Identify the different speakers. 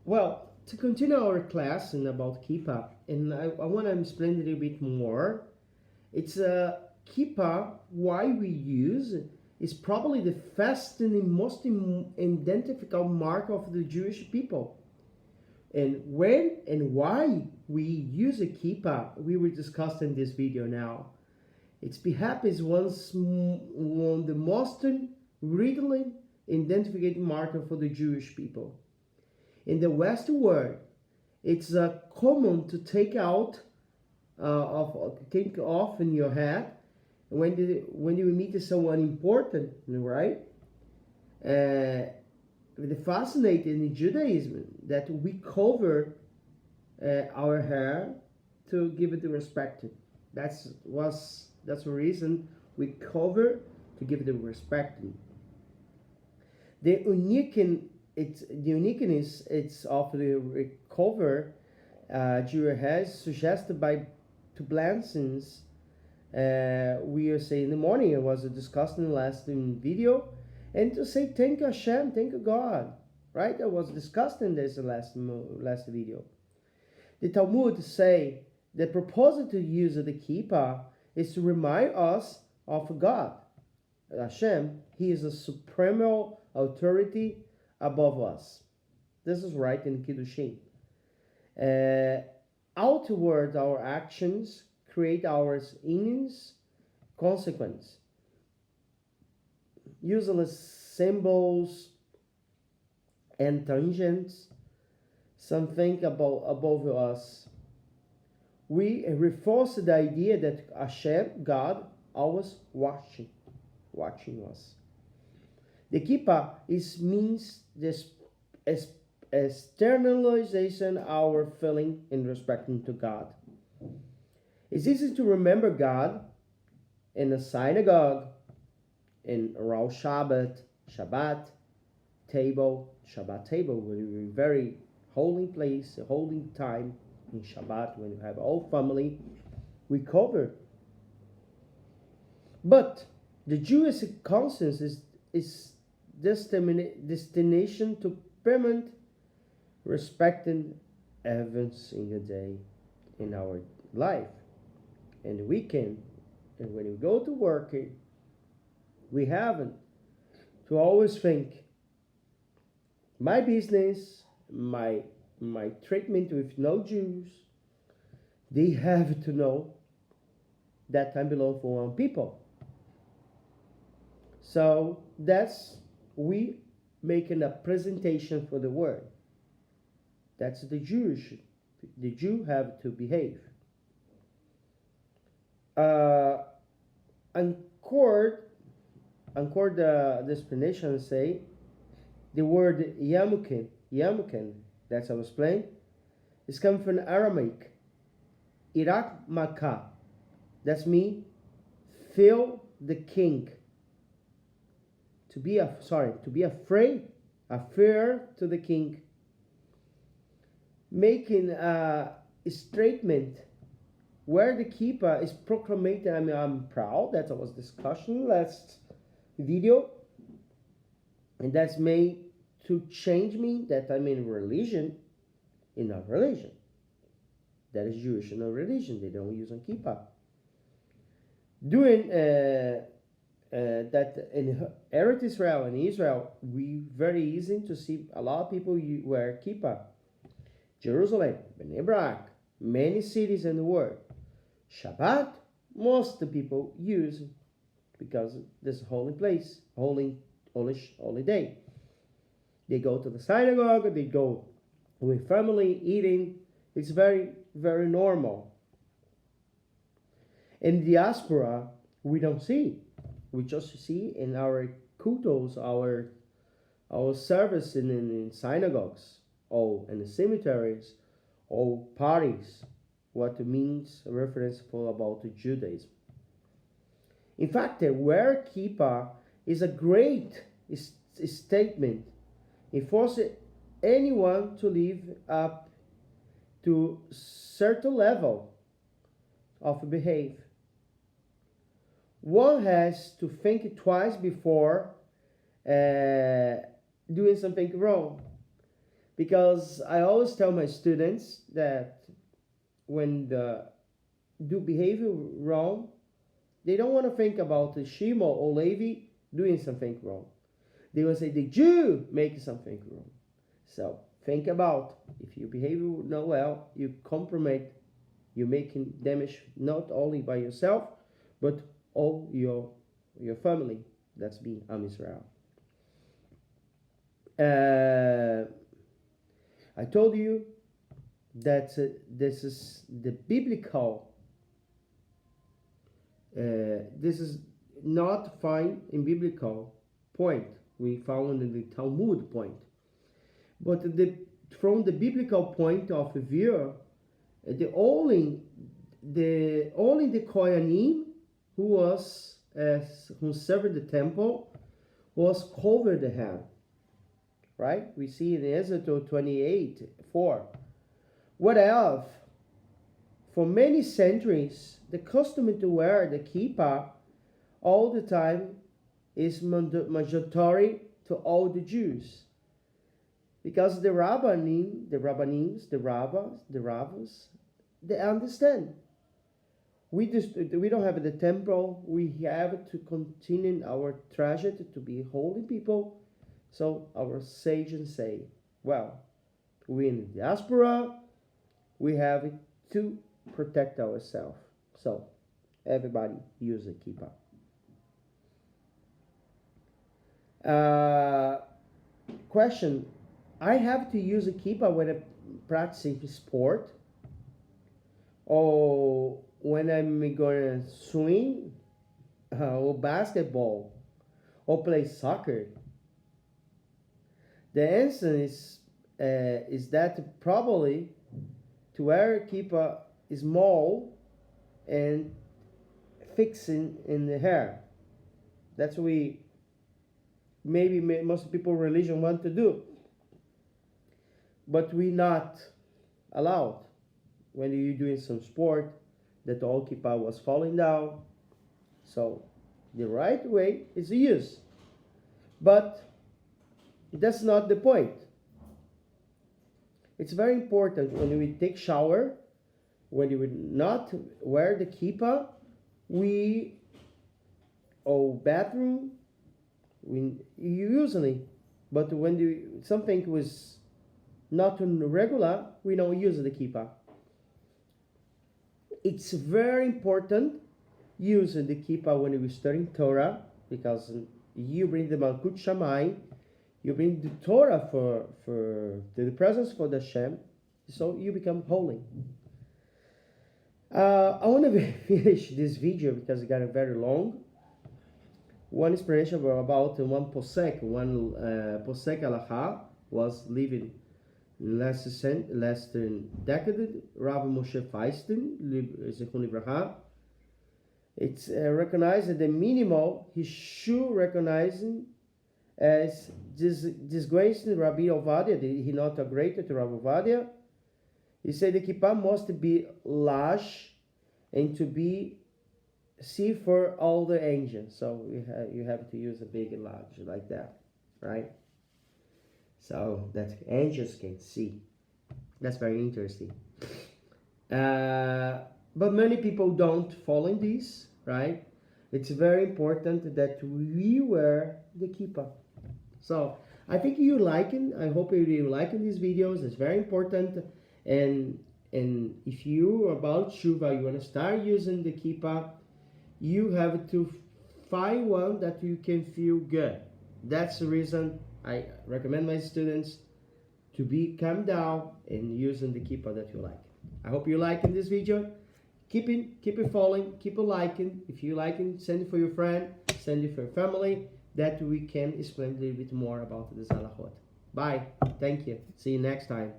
Speaker 1: Well, to continue our class and about Kippah, and I want to explain a little bit more. It's a Kippah. Why we use is probably the first and the most identifiable mark of the Jewish people. And when and why we use a Kippah, we will discuss in this video now. It's perhaps one of the most readily identified marker for the Jewish people. In the Western world, it's common to take off in your head when you meet someone important, right? The fascinating in Judaism that we cover our hair to give it the respect. That's the reason we cover to give it the respect. The uniqueness it's of the cover Jewish hair is suggested by two blessings we are saying in the morning. It was discussed in the last video, and to say thank Hashem, thank God, right? That was discussed in this last video. The Talmud say the purpose to use the kippah is to remind us of God, Hashem. He is a supreme authority above us. This is right in Kiddushin. Outward, our actions create our inner consequence. Useless symbols and tangents, something above us. We reinforce the idea that Hashem, God, always watching us. The kippah means this externalization our feeling in respecting to God. It's easy to remember God in a synagogue, in around Shabbat table, a very holy place, a holy time in Shabbat when you have all family, we cover. But the Jewish conscience is destination to permanent respecting every single day in our life and the weekend, and when we go to work, we have to always think my business, my treatment with no Jews, they have to know that I belong for one people. So that's we making a presentation for the world. That's the Jew have to behave. Encore the explanation say the word yamukin, that's I was explained, is coming from Aramaic. Irak Makkah. That's me, feel the king. To be afraid, a fear to the king. Making a statement where the kippah is proclaimed. I'm proud. That was discussion last video, and that's made to change me that I'm in religion, in a religion that is Jewish, in a religion they don't use a kippah. Doing that in Eretz Israel, in Israel, we very easy to see a lot of people wear kippah. Jerusalem, Bnei Brak, many cities in the world. Shabbat, most of the people use because this is a holy place, holy day. They go to the synagogue, they go with family eating. It's very, very normal. In diaspora, we don't see. We just see in our kultos, our service in synagogues, or in the cemeteries, or parties, what means a reference for about Judaism. In fact, the wear kippah is a great statement. It forces anyone to live up to certain level of behavior. One has to think twice before doing something wrong. because I always tell my students that when they do behavior wrong, they don't want to think about the Shimon or Levi doing something wrong. They will say the Jew making something wrong. So think about, if you behave not well, you compromise, you're making damage not only by yourself, but all your family. That's being Israel. I told you that this is the biblical. This is not found in biblical point. We found in the Talmud point. But from the biblical point of view, only the Kohanim who served the temple was covered the head. Right? We see in Exodus 28:4. What else? For many centuries, the custom to wear the kippah all the time is mandatory to all the Jews. Because the rabbis, the rabbis, they understand. We don't have the temple. We have to continue our tragedy to be holy people. So our sages say, well, we in the diaspora, we have to protect ourselves. So everybody use a kippah. Question: I have to use a kippah when I'm practicing sport, or when I'm going to swim, or basketball, or play soccer? The answer is that probably to wear a kippah is small and fixing in the hair. That's what maybe most people religion want to do, but we not allowed. When you're doing some sport, that all kippah was falling down. So the right way is to use, but that's not the point. It's very important when we take shower, when you would not wear the kippah, bathroom, we usually, but when something was not regular, we don't use the kippah. It's very important using the kippah when we studying Torah, because you bring the Malkut Shammai, you bring the Torah for the presence for the Hashem, so you become holy. I want to finish this video because it got very long. One explanation about one posek halacha was living last decade, Rav Moshe Feinstein, Zichron Livracha. It's recognized that the minimal he should recognizing as disgracing Rabbi Ovadia. He not agreed to Rabbi Ovadia. He said the kippah must be large and to be see for all the angels. So you have to use a big and large like that, right? So that angels can see. That's very interesting. But many people don't follow in this, right? It's very important that we wear the kippah. So I think you liking. I hope you liking these videos. It's very important. And if you are about tshuva, you want to start using the kippah, you have to find one that you can feel good. That's the reason I recommend my students to be calm down and using the kippah that you like. I hope you liking this video. Keep it following, keep it liking. If you liking, send it for your friend, send it for your family, that we can explain a little bit more about the halachot. Bye. Thank you. See you next time.